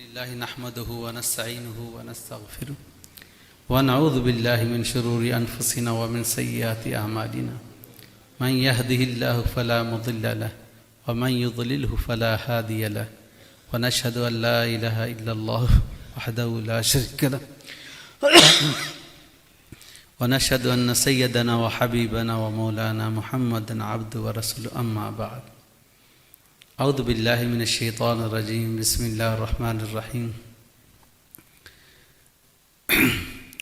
الله نحمده ونستعينه ونستغفره ونعوذ بالله من شرور أنفسنا ومن سيئات أعمالنا من يهده الله فلا مضل له ومن يضلله فلا هادي له ونشهد أن لا إله إلا الله وحده لا شريك له ونشهد أن سيدنا وحبيبنا ومولانا محمدا عبده ورسوله أما بعد اعوذ باللہ من الشیطان الرجیم بسم اللہ الرحمن الرحیم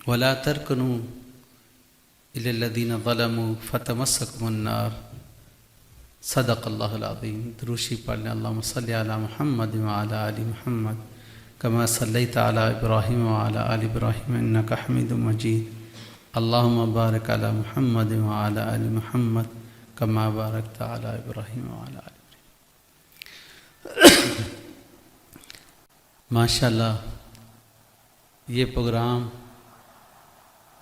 ولا ترکنوا الی الذین ظلموا فتمسکم النار صدق اللہ العظیم۔ دروشی پڑھنے اللہم صلی علی محمد وعلی آل محمد کما صلیت علی ابراہیم وعلی آل ابراہیم انک حمید مجید اللہم بارک علی محمد وعلی آل محمد کما بارکت علی ابراہیم وعلی آل ماشاءاللہ یہ پروگرام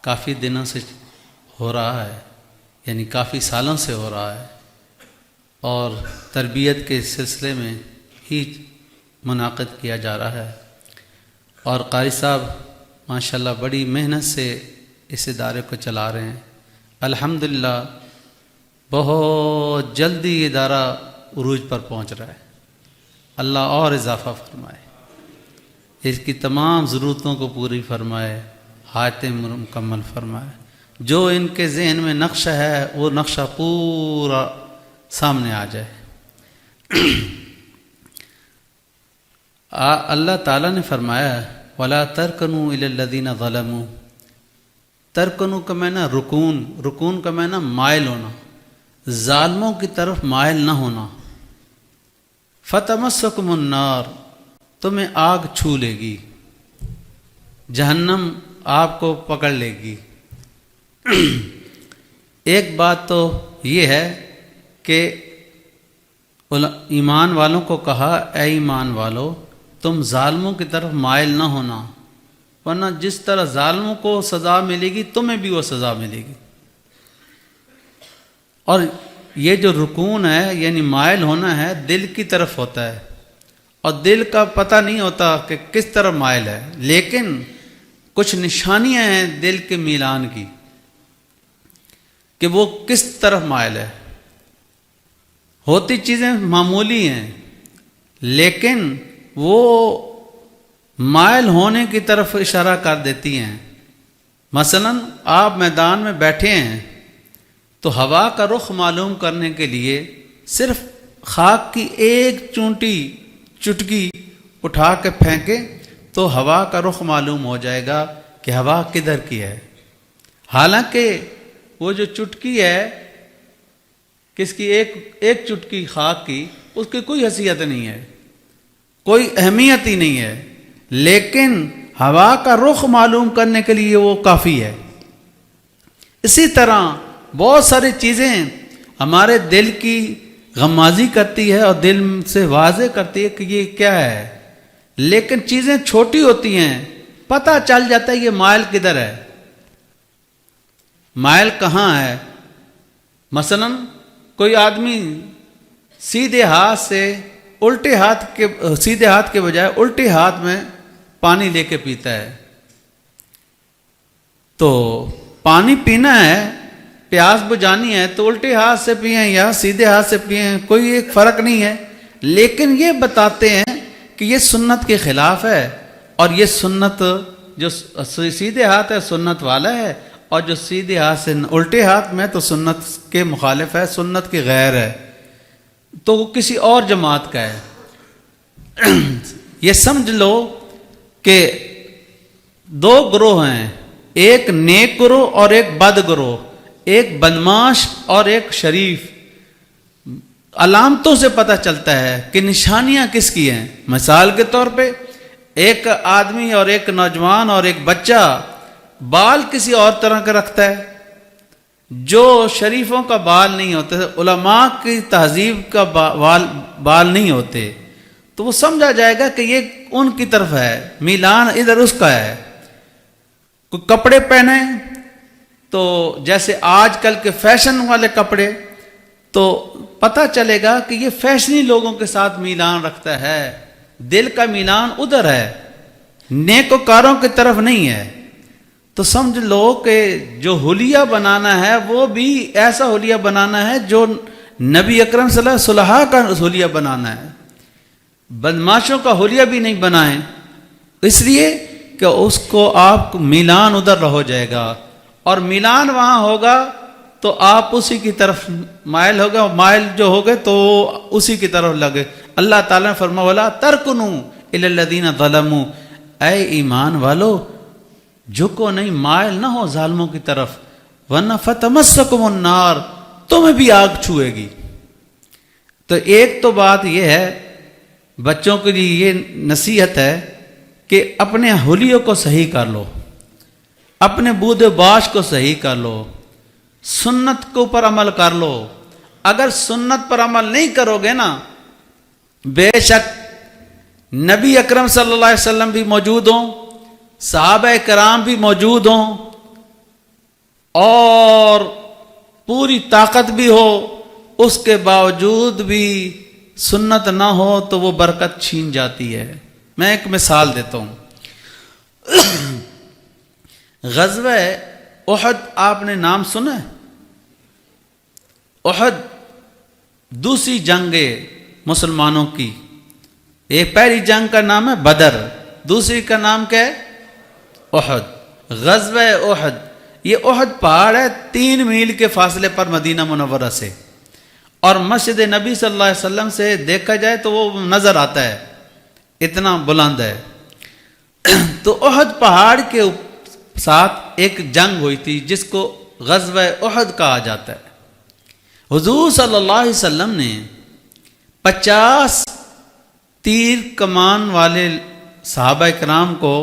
کافی دنوں سے ہو رہا ہے، یعنی کافی سالوں سے ہو رہا ہے اور تربیت کے سلسلے میں ہی منعقد کیا جا رہا ہے، اور قاری صاحب ماشاءاللہ بڑی محنت سے اس ادارے کو چلا رہے ہیں۔ الحمدللہ بہت جلدی یہ ادارہ عروج پر پہنچ رہا ہے، اللہ اور اضافہ فرمائے، اس کی تمام ضرورتوں کو پوری فرمائے، حاجتیں مکمل فرمائے، جو ان کے ذہن میں نقشہ ہے وہ نقشہ پورا سامنے آ جائے۔ اللہ تعالیٰ نے فرمایا وَلَا تَرْكَنُوا إِلَى الَّذِينَ ظَلَمُوا، ترکنو کا معنی رکون کا معنی مائل ہونا، ظالموں کی طرف مائل نہ ہونا۔ فتمسکم النار، تمہیں آگ چھو لے گی، جہنم آپ کو پکڑ لے گی۔ ایک بات تو یہ ہے کہ ایمان والوں کو کہا اے ایمان والو تم ظالموں کی طرف مائل نہ ہونا، ورنہ جس طرح ظالموں کو سزا ملے گی تمہیں بھی وہ سزا ملے گی۔ اور یہ جو رکون ہے یعنی مائل ہونا ہے دل کی طرف ہوتا ہے، اور دل کا پتہ نہیں ہوتا کہ کس طرف مائل ہے، لیکن کچھ نشانیاں ہیں دل کے میلان کی کہ وہ کس طرف مائل ہے۔ ہوتی چیزیں معمولی ہیں لیکن وہ مائل ہونے کی طرف اشارہ کر دیتی ہیں۔ مثلا آپ میدان میں بیٹھے ہیں تو ہوا کا رخ معلوم کرنے کے لیے صرف خاک کی ایک چٹکی اٹھا کے پھینکے تو ہوا کا رخ معلوم ہو جائے گا کہ ہوا کدھر کی ہے، حالانکہ وہ جو چٹکی ہے کس کی، ایک چٹکی خاک کی، اس کی کوئی حیثیت نہیں ہے، کوئی اہمیت ہی نہیں ہے، لیکن ہوا کا رخ معلوم کرنے کے لیے وہ کافی ہے۔ اسی طرح بہت ساری چیزیں ہمارے دل کی غمازی کرتی ہے اور دل سے واضح کرتی ہے کہ یہ کیا ہے، لیکن چیزیں چھوٹی ہوتی ہیں، پتہ چل جاتا ہے یہ مائل کدھر ہے، مائل کہاں ہے۔ مثلا کوئی آدمی سیدھے ہاتھ کے بجائے الٹے ہاتھ میں پانی لے کے پیتا ہے، تو پانی پینا ہے، پیاس بجھانی ہے تو الٹے ہاتھ سے پئیں یا سیدھے ہاتھ سے پئیں، کوئی ایک فرق نہیں ہے، لیکن یہ بتاتے ہیں کہ یہ سنت کے خلاف ہے، اور یہ سنت جو سیدھے ہاتھ ہے سنت والا ہے، اور جو سیدھے ہاتھ سے الٹے ہاتھ میں تو سنت کے مخالف ہے، سنت کے غیر ہے، تو وہ کسی اور جماعت کا ہے۔ یہ سمجھ لو کہ دو گروہ ہیں، ایک نیک گروہ اور ایک بد گروہ، ایک بدماش اور ایک شریف۔ علامتوں سے پتہ چلتا ہے کہ نشانیاں کس کی ہیں۔ مثال کے طور پہ ایک آدمی اور ایک نوجوان اور ایک بچہ بال کسی اور طرح کا رکھتا ہے، جو شریفوں کا بال نہیں ہوتا، علماء کی تہذیب کا بال نہیں ہوتے، تو وہ سمجھا جائے گا کہ یہ ان کی طرف ہے، میلان ادھر اس کا ہے۔ کوئی کپڑے پہنے تو جیسے آج کل کے فیشن والے کپڑے، تو پتہ چلے گا کہ یہ فیشنی لوگوں کے ساتھ میلان رکھتا ہے، دل کا میلان ادھر ہے، نیکوکاروں کی طرف نہیں ہے. تو سمجھ لو کہ جو حلیہ بنانا ہے وہ بھی ایسا حلیہ بنانا ہے جو نبی اکرم صلی اللہ علیہ وسلم صلحاء کا حلیہ بنانا ہے. بدماشوں کا حلیہ بھی نہیں بنائیں، اس لیے کہ اس کو آپ میلان ادھر ہو جائے گا، اور میلان وہاں ہوگا تو آپ اسی کی طرف مائل ہوگا، مائل جو ہوگے تو اسی کی طرف لگے. اللہ تعالیٰ نے فرمایا وَلَا تَرْكُنُوا إِلَى الَّذِينَ ظَلَمُوا، اے ایمان والو جھکو نہیں، مائل نہ ہو ظالموں کی طرف، ورنہ فَتَمَسَّكُمُ النَّارُ، تمہیں بھی آگ چھوئے گی. تو ایک تو بات یہ ہے، بچوں کے لیے یہ نصیحت ہے کہ اپنے حلیوں کو صحیح کر لو، اپنے بود و باش کو صحیح کر لو، سنت کے اوپر عمل کر لو. اگر سنت پر عمل نہیں کرو گے نا، بے شک نبی اکرم صلی اللہ علیہ وسلم بھی موجود ہوں، صحابہ کرام بھی موجود ہوں، اور پوری طاقت بھی ہو، اس کے باوجود بھی سنت نہ ہو تو وہ برکت چھین جاتی ہے. میں ایک مثال دیتا ہوں. غزوہ احد آپ نے نام سنا ہے؟ احد دوسری جنگ مسلمانوں کی. ایک پہلی جنگ کا نام ہے بدر، دوسری کا نام کیا ہے؟ احد. غزوہ احد، یہ احد پہاڑ ہے 3 میل کے فاصلے پر مدینہ منورہ سے، اور مسجد نبی صلی اللہ علیہ وسلم سے دیکھا جائے تو وہ نظر آتا ہے، اتنا بلند ہے. تو احد پہاڑ کے ساتھ ایک جنگ ہوئی تھی جس کو غزوہ احد کہا جاتا ہے. حضور صلی اللہ علیہ وسلم نے 50 تیر کمان والے صحابہ کرام کو،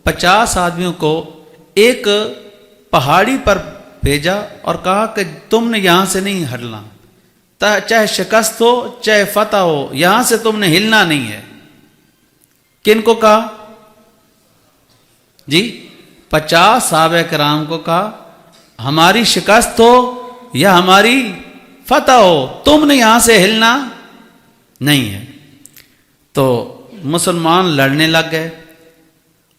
50 آدمیوں کو ایک پہاڑی پر بھیجا اور کہا کہ تم نے یہاں سے نہیں ہٹنا، چاہے شکست ہو چاہے فتح ہو، یہاں سے تم نے ہلنا نہیں ہے. کن کو کہا جی؟ 50 صحابہ کرام کو کہا ہماری شکست ہو یا ہماری فتح ہو، تم نے یہاں سے ہلنا نہیں ہے. تو مسلمان لڑنے لگ گئے.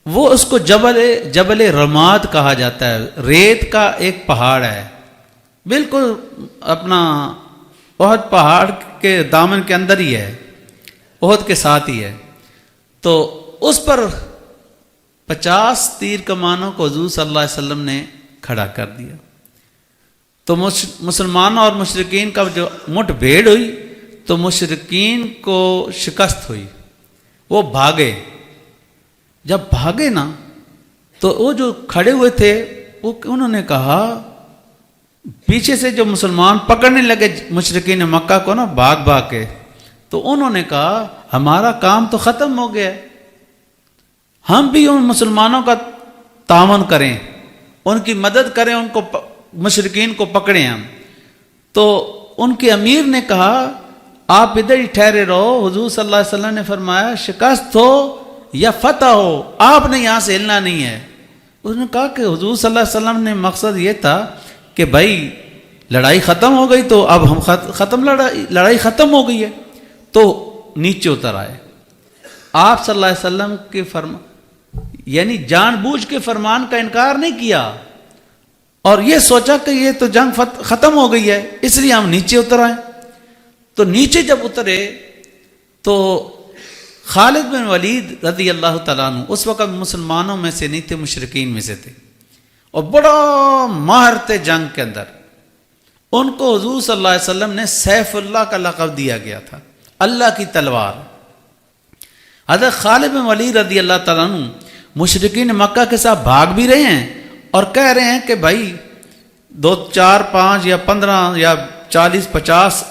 وہ اس کو جبل رماد کہا جاتا ہے، ریت کا ایک پہاڑ ہے، بالکل اپنا احد پہاڑ کے دامن کے اندر ہی ہے، احد کے ساتھ ہی ہے. تو اس پر 50 تیر کمانوں کو حضور صلی اللہ علیہ وسلم نے کھڑا کر دیا. تو مسلمانوں اور مشرکین کا جو مٹ بھیڑ ہوئی تو مشرکین کو شکست ہوئی، وہ بھاگے. جب بھاگے نا تو وہ جو کھڑے ہوئے تھے انہوں نے کہا، پیچھے سے جو مسلمان پکڑنے لگے مشرکین مکہ کو نا بھاگ بھاگ کے، تو انہوں نے کہا ہمارا کام تو ختم ہو گیا، ہم بھی ان مسلمانوں کا تعاون کریں، ان کی مدد کریں، ان کو مشرکین کو پکڑیں ہم. تو ان کے امیر نے کہا آپ ادھر ہی ٹھہرے رہو، حضور صلی اللہ علیہ وسلم نے فرمایا شکست ہو یا فتح ہو، آپ نے یہاں سے ہلنا نہیں ہے. اس نے کہا کہ حضور صلی اللہ علیہ وسلم نے مقصد یہ تھا کہ بھائی لڑائی ختم ہو گئی تو اب ہم لڑائی ختم ہو گئی ہے. تو نیچے اتر آئے. آپ صلی اللہ علیہ وسلم کے یعنی جان بوجھ کے فرمان کا انکار نہیں کیا، اور یہ سوچا کہ یہ تو جنگ ختم ہو گئی ہے اس لیے ہم نیچے اتر آئے. تو نیچے جب اترے تو خالد بن ولید رضی اللہ تعالیٰ عنہ اس وقت مسلمانوں میں سے نہیں تھے، مشرکین میں سے تھے، اور بڑا ماہر تھے جنگ کے اندر. ان کو حضور صلی اللہ علیہ وسلم نے سیف اللہ کا لقب دیا گیا تھا، اللہ کی تلوار. حضرت خالد بن ولید رضی اللہ تعالیٰ عنہ مشرکین مکہ کے ساتھ بھاگ بھی رہے ہیں اور کہہ رہے ہیں کہ بھائی 2 4 5 یا 15 یا 40 50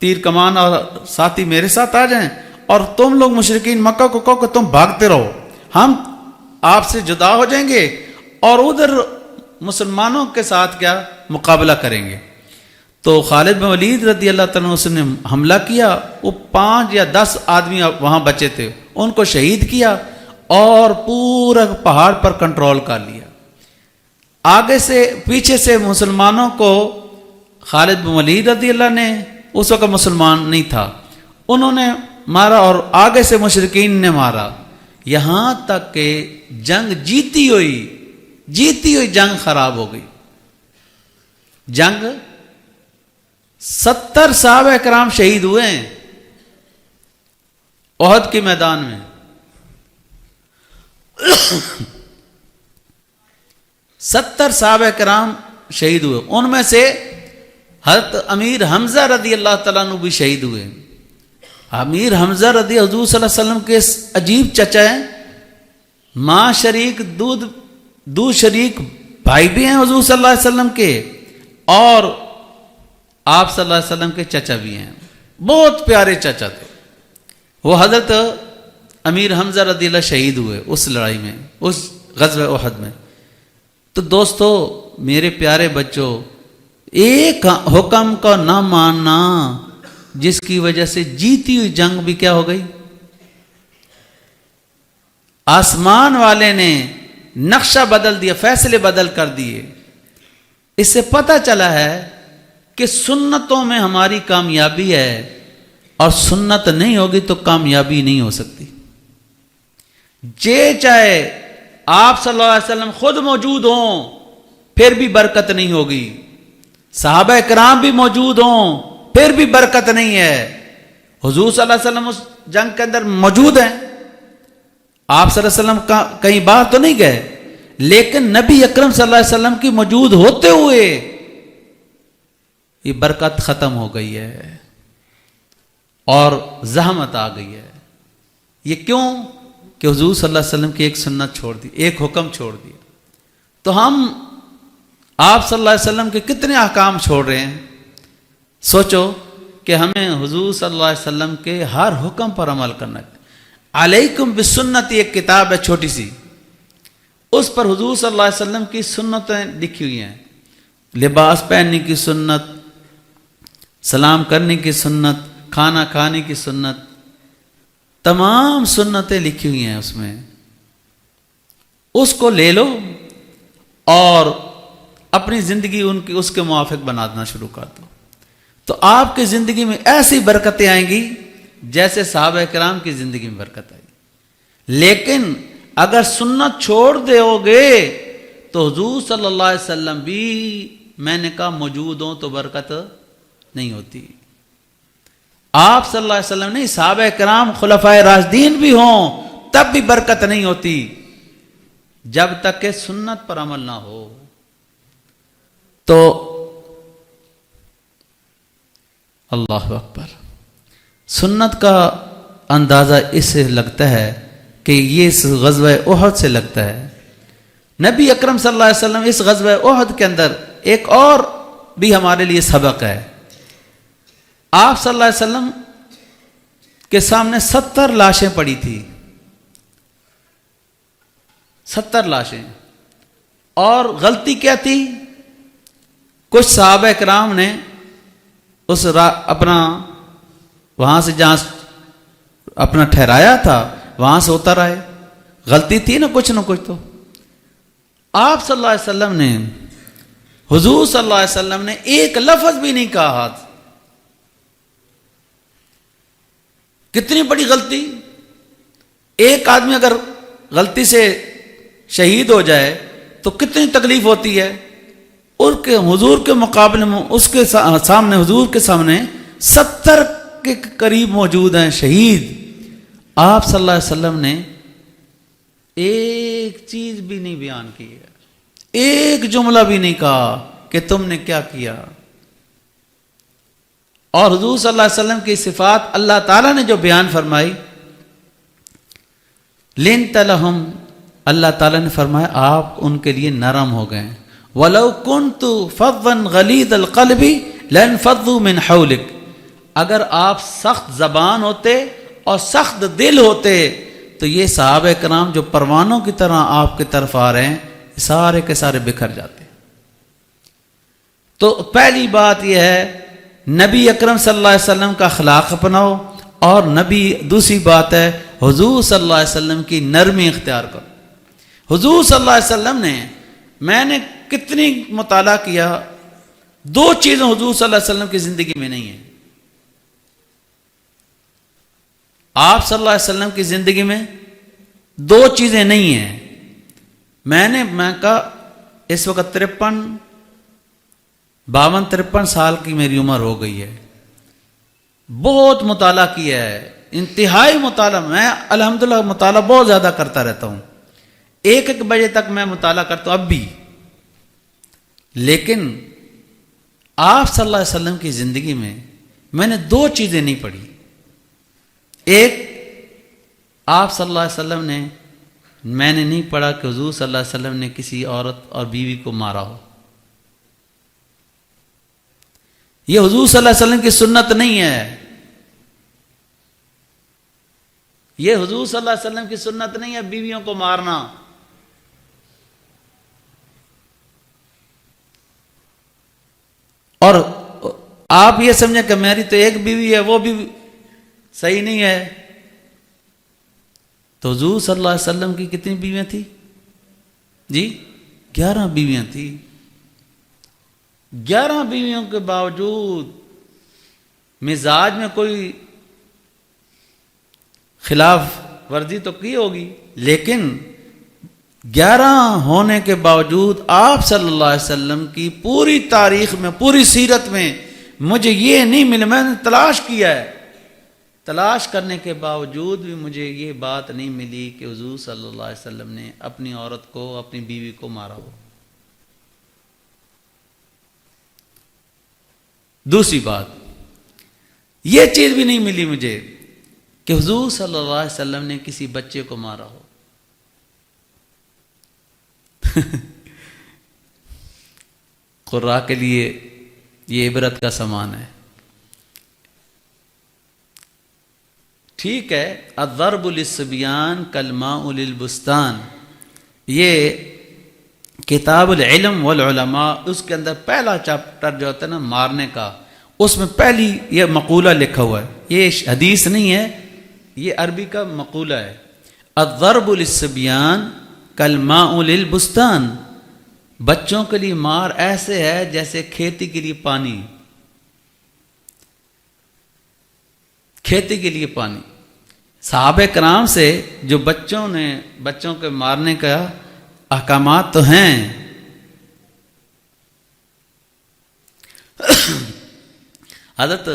تیر کمان اور ساتھی میرے ساتھ آ جائیں، اور تم لوگ مشرکین مکہ کو کہو کہ تم بھاگتے رہو، ہم آپ سے جدا ہو جائیں گے اور ادھر مسلمانوں کے ساتھ کیا مقابلہ کریں گے. تو خالد بن ولید رضی اللہ تعالیٰ اس نے حملہ کیا. وہ 5 یا 10 آدمی وہاں بچے تھے، ان کو شہید کیا اور پورا پہاڑ پر کنٹرول کر لیا. آگے سے پیچھے سے مسلمانوں کو خالد بن ولید رضی اللہ نے، اس وقت مسلمان نہیں تھا، انہوں نے مارا اور آگے سے مشرکین نے مارا، یہاں تک کہ جنگ جیتی ہوئی جنگ خراب ہو گئی۔ جنگ 70 صحابہ کرام شہید ہوئے ہیں احد کے میدان میں۔ 70 صحابہ کرام شہید ہوئے، ان میں سے حضرت امیر حمزہ رضی اللہ تعالیٰ عنہ بھی شہید ہوئے۔ امیر حمزہ رضی حضور صلی اللہ علیہ وسلم کے عجیب چچا ہیں، ماں شریک دودھ شریک بھائی بھی ہیں حضور صلی اللہ علیہ وسلم کے، اور آپ صلی اللہ علیہ وسلم کے چچا بھی ہیں، بہت پیارے چچا تھے۔ وہ حضرت امیر حمزہ رضی اللہ شہید ہوئے اس لڑائی میں، اس غزوہ احد میں۔ تو دوستو میرے پیارے بچوں، ایک حکم کا نہ ماننا جس کی وجہ سے جیتی ہوئی جنگ بھی کیا ہو گئی؟ آسمان والے نے نقشہ بدل دیا، فیصلے بدل کر دیے۔ اس سے پتہ چلا ہے کہ سنتوں میں ہماری کامیابی ہے، اور سنت نہیں ہوگی تو کامیابی نہیں ہو سکتی۔ چاہے آپ صلی اللہ علیہ وسلم خود موجود ہوں پھر بھی برکت نہیں ہوگی، صحابہ کرام بھی موجود ہوں پھر بھی برکت نہیں ہے۔ حضور صلی اللہ علیہ وسلم اس جنگ کے اندر موجود ہیں، آپ صلی اللہ علیہ وسلم کا کہیں باہر تو نہیں گئے، لیکن نبی اکرم صلی اللہ علیہ وسلم کی موجود ہوتے ہوئے یہ برکت ختم ہو گئی ہے اور زحمت آ گئی ہے۔ یہ کیوں؟ کہ حضور صلی اللہ علیہ وسلم کی ایک سنت چھوڑ دی، ایک حکم چھوڑ دیا۔ تو ہم آپ صلی اللہ علیہ وسلم کے کتنے احکام چھوڑ رہے ہیں؟ سوچو کہ ہمیں حضور صلی اللہ علیہ وسلم کے ہر حکم پر عمل کرنا ہے۔ علیکم بسنت ایک کتاب ہے چھوٹی سی، اس پر حضور صلی اللہ علیہ وسلم کی سنتیں لکھی ہوئی ہیں، لباس پہننے کی سنت، سلام کرنے کی سنت، کھانا کھانے کی سنت، تمام سنتیں لکھی ہوئی ہیں اس میں۔ اس کو لے لو اور اپنی زندگی اس کے موافق بنانا شروع کر دو، تو آپ کی زندگی میں ایسی برکتیں آئیں گی جیسے صحابہ کرام کی زندگی میں برکت آئی۔ لیکن اگر سنت چھوڑ دو گے تو حضور صلی اللہ علیہ وسلم بھی میں نے کہا موجود ہوں تو برکت نہیں ہوتی۔ آپ صلی اللہ علیہ وسلم نہیں، صحابہ کرام خلفائے راشدین بھی ہوں تب بھی برکت نہیں ہوتی جب تک کہ سنت پر عمل نہ ہو۔ تو اللہ اکبر، سنت کا اندازہ اس سے لگتا ہے کہ یہ اس غزوہ احد سے لگتا ہے۔ نبی اکرم صلی اللہ علیہ وسلم اس غزوہ احد کے اندر ایک اور بھی ہمارے لیے سبق ہے۔ آپ صلی اللہ علیہ وسلم کے سامنے 70 لاشیں پڑی تھی، 70 لاشیں، اور غلطی کیا تھی؟ کچھ صحابہ کرام نے اپنا وہاں سے جہاں اپنا ٹھہرایا تھا وہاں سے اتر آئے، غلطی تھی نا کچھ تو۔ آپ صلی اللہ علیہ وسلم نے، حضور صلی اللہ علیہ وسلم نے ایک لفظ بھی نہیں کہا۔ کتنی بڑی غلطی! ایک آدمی اگر غلطی سے شہید ہو جائے تو کتنی تکلیف ہوتی ہے، اور کہ حضور کے مقابلے میں اس کے سامنے، حضور کے سامنے 70 کے قریب موجود ہیں شہید۔ آپ صلی اللہ علیہ وسلم نے ایک چیز بھی نہیں بیان کی ہے، ایک جملہ بھی نہیں کہا کہ تم نے کیا کیا۔ اور حضور صلی اللہ علیہ وسلم کی صفات اللہ تعالیٰ نے جو بیان فرمائی، لِنْتَ لَهُمْ، اللہ تعالیٰ نے فرمایا آپ ان کے لیے نرم ہو گئے۔ وَلَوْ كُنْتُ فَظًّا غَلِيظَ الْقَلْبِ لَانْفَضُّوا مِنْ حَوْلِكَ، اگر آپ سخت زبان ہوتے اور سخت دل ہوتے تو یہ صحابہ کرام جو پروانوں کی طرح آپ کی طرف آ رہے ہیں سارے کے سارے بکھر جاتے۔ تو پہلی بات یہ ہے نبی اکرم صلی اللہ علیہ وسلم کا اخلاق اپناؤ، اور دوسری بات ہے حضور صلی اللہ علیہ وسلم کی نرمی اختیار کرو۔ حضور صلی اللہ علیہ وسلم نے، میں نے کتنی مطالعہ کیا، 2 چیزیں حضور صلی اللہ علیہ وسلم کی زندگی میں نہیں ہیں۔ آپ صلی اللہ علیہ وسلم کی زندگی میں دو چیزیں نہیں ہیں. میں کہا اس وقت 52-53 سال کی میری عمر ہو گئی ہے. بہت مطالعہ کیا ہے، انتہائی مطالعہ. میں الحمدللہ مطالعہ بہت زیادہ کرتا رہتا ہوں. 1 بجے تک میں مطالعہ کرتا ہوں اب بھی. لیکن آپ صلی اللہ علیہ وسلم کی زندگی میں نے دو چیزیں نہیں پڑھی. ایک، آپ صلی اللہ علیہ وسلم نے، میں نے نہیں پڑھا کہ حضور صلی اللہ علیہ وسلم نے کسی عورت اور بیوی کو مارا ہو. یہ حضور صلی اللہ علیہ وسلم کی سنت نہیں ہے. یہ حضور صلی اللہ علیہ وسلم کی سنت نہیں ہے بیویوں کو مارنا. اور آپ یہ سمجھیں کہ میری تو ایک بیوی ہے، وہ بھی صحیح نہیں ہے. تو حضور صلی اللہ علیہ وسلم کی کتنی بیویاں تھیں؟ جی 11 بیویاں تھیں. 11 بیویوں کے باوجود مزاج میں کوئی خلاف ورزی تو کی ہوگی، لیکن 11 ہونے کے باوجود آپ صلی اللہ علیہ وسلم کی پوری تاریخ میں، پوری سیرت میں مجھے یہ نہیں ملا. میں نے تلاش کیا ہے، تلاش کرنے کے باوجود بھی مجھے یہ بات نہیں ملی کہ حضور صلی اللہ علیہ وسلم نے اپنی عورت کو، اپنی بیوی کو مارا ہو. دوسری بات، یہ چیز بھی نہیں ملی مجھے کہ حضور صلی اللہ علیہ وسلم نے کسی بچے کو مارا ہو. قراء کے لیے یہ عبرت کا سامان ہے. ٹھیک ہے، الضرب للصبیان کالماء للبستان، یہ کتاب العلم والعلماء، اس کے اندر پہلا چیپٹر جو ہوتا ہے نا مارنے کا، اس میں پہلی یہ مقولہ لکھا ہوا ہے. یہ حدیث نہیں ہے، یہ عربی کا مقولہ ہے. الضرب للصبیان کالماء للبستان، بچوں کے لیے مار ایسے ہے جیسے کھیتی کے لیے پانی. کھیتی کے لیے پانی. صحابہ کرام سے جو بچوں کے مارنے کا احکامات تو ہیں. حضرت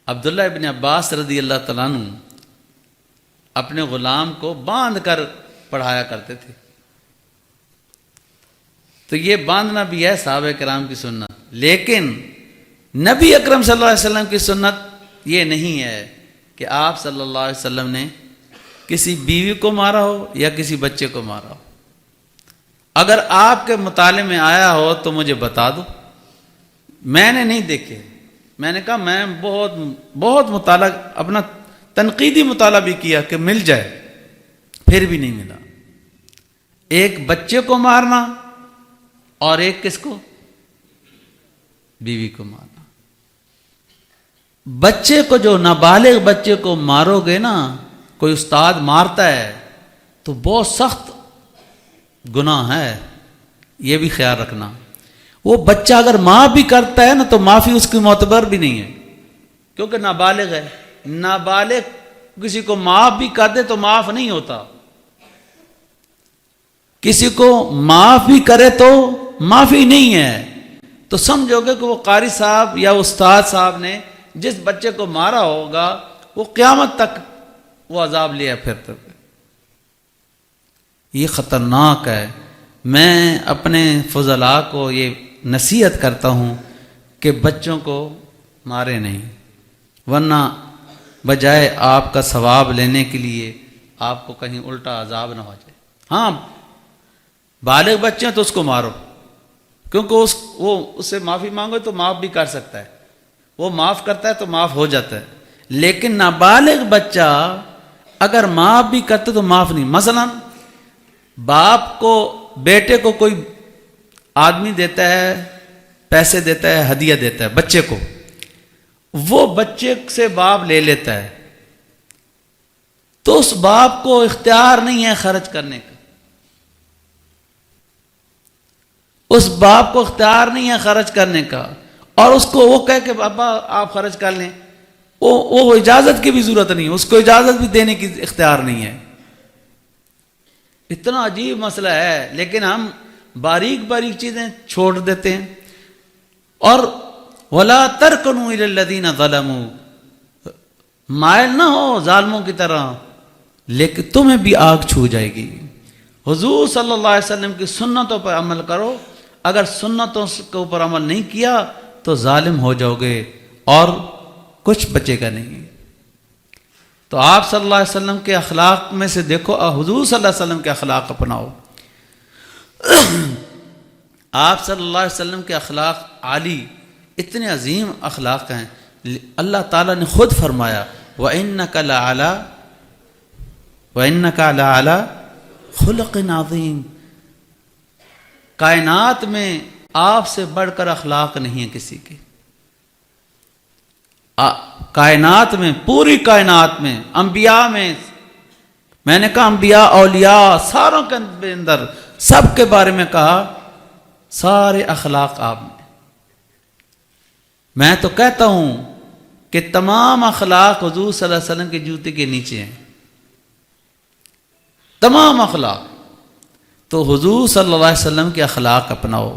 عبداللہ ابن عباس رضی اللہ تعالیٰ عنہ اپنے غلام کو باندھ کر پڑھایا کرتے تھے. تو یہ باندھنا بھی ہے صحابہ کرام کی سنت، لیکن نبی اکرم صلی اللہ علیہ وسلم کی سنت یہ نہیں ہے کہ آپ صلی اللہ علیہ وسلم نے کسی بیوی کو مارا ہو یا کسی بچے کو مارا ہو. اگر آپ کے مطالعے میں آیا ہو تو مجھے بتا دو. میں نے نہیں دیکھے. میں نے کہا میں بہت مطالعہ، اپنا تنقیدی مطالعہ بھی کیا کہ مل جائے، پھر بھی نہیں ملا. ایک بچے کو مارنا اور ایک کس کو؟ بیوی کو مارنا. بچے کو، جو نابالغ بچے کو مارو گے نا، کوئی استاد مارتا ہے تو بہت سخت گناہ ہے، یہ بھی خیال رکھنا. وہ بچہ اگر معاف بھی کرتا ہے نا تو معافی اس کی معتبر بھی نہیں ہے، کیونکہ نابالغ ہے. نابالغ کسی کو معاف بھی کر دے تو معاف نہیں ہوتا. کسی کو معاف بھی کرے تو معافی نہیں ہے. تو سمجھو گے کہ وہ قاری صاحب یا استاد صاحب نے جس بچے کو مارا ہوگا وہ قیامت تک وہ عذاب لیا پھرتے. یہ خطرناک ہے. میں اپنے فضلاء کو یہ نصیحت کرتا ہوں کہ بچوں کو مارے نہیں، ورنہ بجائے آپ کا ثواب لینے کے لیے آپ کو کہیں الٹا عذاب نہ ہو جائے. ہاں بالغ بچے ہیں تو اس کو مارو، کیونکہ وہ اس سے معافی مانگو تو معاف بھی کر سکتا ہے، وہ معاف کرتا ہے تو معاف ہو جاتا ہے. لیکن نابالغ بچہ اگر معاف بھی کرتے تو معاف نہیں. مثلا باپ کو بیٹے کو کوئی آدمی دیتا ہے، پیسے دیتا ہے، ہدیہ دیتا ہے بچے کو، وہ بچے سے باپ لے لیتا ہے تو اس باپ کو اختیار نہیں ہے خرچ کرنے کا. اس باپ کو اختیار نہیں ہے خرچ کرنے کا، اور اس کو وہ کہے کہ بابا آپ خرچ کر لیں. وہ اجازت کی بھی ضرورت نہیں، اس کو اجازت بھی دینے کی اختیار نہیں ہے. اتنا عجیب مسئلہ ہے، لیکن ہم باریک باریک چیزیں چھوڑ دیتے ہیں. اور وَلَا تَرْكَنُوا إِلَى الَّذِينَ ظَلَمُوا، مائل نہ ہو ظالموں کی طرح، لیکن تمہیں بھی آگ چھو جائے گی. حضور صلی اللہ علیہ وسلم کی سنتوں پر عمل کرو، اگر سنتوں کے اوپر عمل نہیں کیا تو ظالم ہو جاؤ گے اور کچھ بچے گا نہیں. تو آپ صلی اللہ علیہ وسلم کے اخلاق میں سے دیکھو، حضور صلی اللہ علیہ وسلم کے اخلاق اپناؤ. آپ صلی اللہ علیہ وسلم کے اخلاق عالی، اتنے عظیم اخلاق ہیں. اللہ تعالیٰ نے خود فرمایا وَإِنَّكَ لَعَلَىٰ خُلُقٍ عَظِيمٍ. کائنات میں آپ سے بڑھ کر اخلاق نہیں ہے کسی کے. کائنات میں، پوری کائنات میں، انبیاء میں نے کہا انبیاء اولیاء ساروں کے اندر سب کے بارے میں کہا سارے اخلاق آپ میں. میں تو کہتا ہوں کہ تمام اخلاق حضور صلی اللہ علیہ وسلم کے جوتے کے نیچے ہیں، تمام اخلاق. تو حضور صلی اللہ علیہ وسلم کے اخلاق اپناؤ.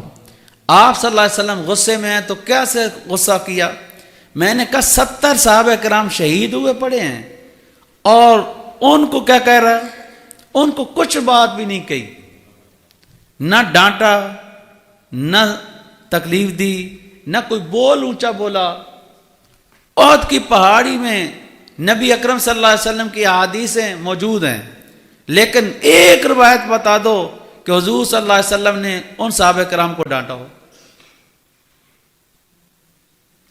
آپ صلی اللہ علیہ وسلم غصے میں ہیں تو کیسے غصہ کیا؟ میں نے کہا 70 صحابہ کرام شہید ہوئے پڑے ہیں اور ان کو کیا کہہ رہا ہے؟ ان کو کچھ بات بھی نہیں کہی، نہ ڈانٹا، نہ تکلیف دی، نہ کوئی بول اونچا بولا. احد کی پہاڑی میں نبی اکرم صلی اللہ علیہ وسلم کی احادیثیں موجود ہیں، لیکن ایک روایت بتا دو کہ حضور صلی اللہ علیہ وسلم نے ان صحابہ کرام کو ڈانٹا ہو.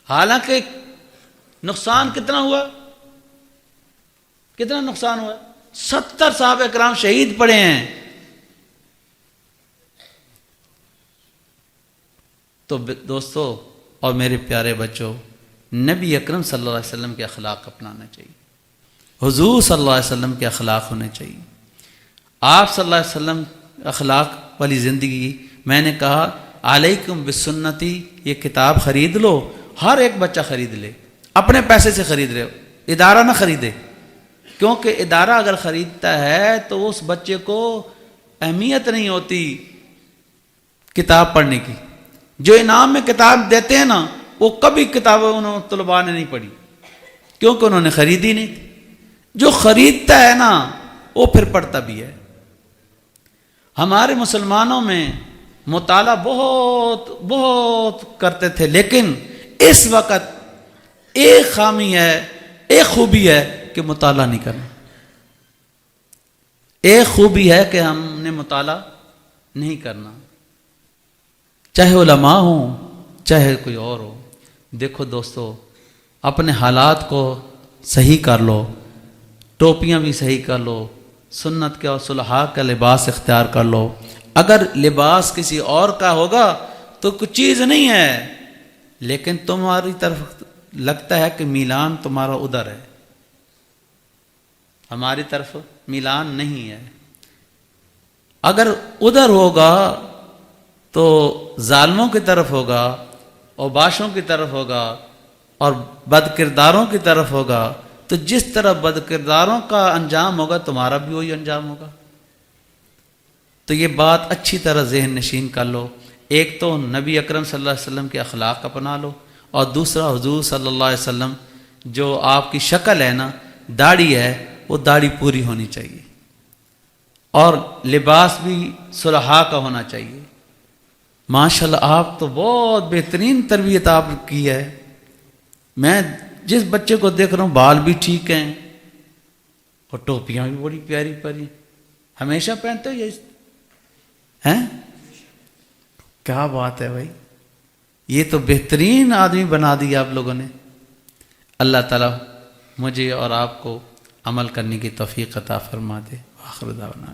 حالانکہ نقصان کتنا ہوا، کتنا نقصان ہوا، 70 صحابہ کرام شہید پڑے ہیں. تو دوستو اور میرے پیارے بچوں، نبی اکرم صلی اللہ علیہ وسلم کے اخلاق اپنانا چاہیے، حضور صلی اللہ علیہ وسلم کے اخلاق ہونے چاہیے. آپ صلی اللہ علیہ وسلم اخلاق والی زندگی. میں نے کہا علیکم بسنتی، یہ کتاب خرید لو، ہر ایک بچہ خرید لے، اپنے پیسے سے خرید رہے ہو، ادارہ نہ خریدے. کیونکہ ادارہ اگر خریدتا ہے تو اس بچے کو اہمیت نہیں ہوتی کتاب پڑھنے کی. جو انعام میں کتاب دیتے ہیں نا، وہ کبھی کتابیں انہوں طلباء نے نہیں پڑھی، کیونکہ انہوں نے خریدی نہیں تھی. جو خریدتا ہے نا وہ پھر پڑھتا بھی ہے. ہمارے مسلمانوں میں مطالعہ بہت بہت کرتے تھے، لیکن اس وقت ایک خامی ہے، ایک خوبی ہے کہ مطالعہ نہیں کرنا. ایک خوبی ہے کہ ہم نے مطالعہ نہیں کرنا، چاہے علماء ہوں چاہے کوئی اور ہو. دیکھو دوستو، اپنے حالات کو صحیح کر لو، ٹوپیاں بھی صحیح کر لو، سنت کے اور صلحاء کا لباس اختیار کر لو. اگر لباس کسی اور کا ہوگا تو کچھ چیز نہیں ہے، لیکن تمہاری طرف لگتا ہے کہ میلان تمہارا ادھر ہے، ہماری طرف میلان نہیں ہے. اگر ادھر ہوگا تو ظالموں کی طرف ہوگا، اوباشوں کی طرف ہوگا اور بد کرداروں کی طرف ہوگا. تو جس طرح بد کرداروں کا انجام ہوگا تمہارا بھی وہی انجام ہوگا. تو یہ بات اچھی طرح ذہن نشین کر لو. ایک تو نبی اکرم صلی اللہ علیہ وسلم کے اخلاق اپنا لو، اور دوسرا حضور صلی اللہ علیہ وسلم جو آپ کی شکل ہے نا، داڑھی ہے، وہ داڑھی پوری ہونی چاہیے، اور لباس بھی صلحاء کا ہونا چاہیے. ماشاءاللہ آپ تو بہت بہترین تربیت آپ کی ہے. میں جس بچے کو دیکھ رہا ہوں بال بھی ٹھیک ہیں اور ٹوپیاں بھی بڑی پیاری پیاری، ہمیشہ پہنتے ہو یہ ہیں؟ کیا بات ہے بھائی، یہ تو بہترین آدمی بنا دیا آپ لوگوں نے. اللہ تعالیٰ مجھے اور آپ کو عمل کرنے کی توفیق عطا فرما دے. آخر دعوانا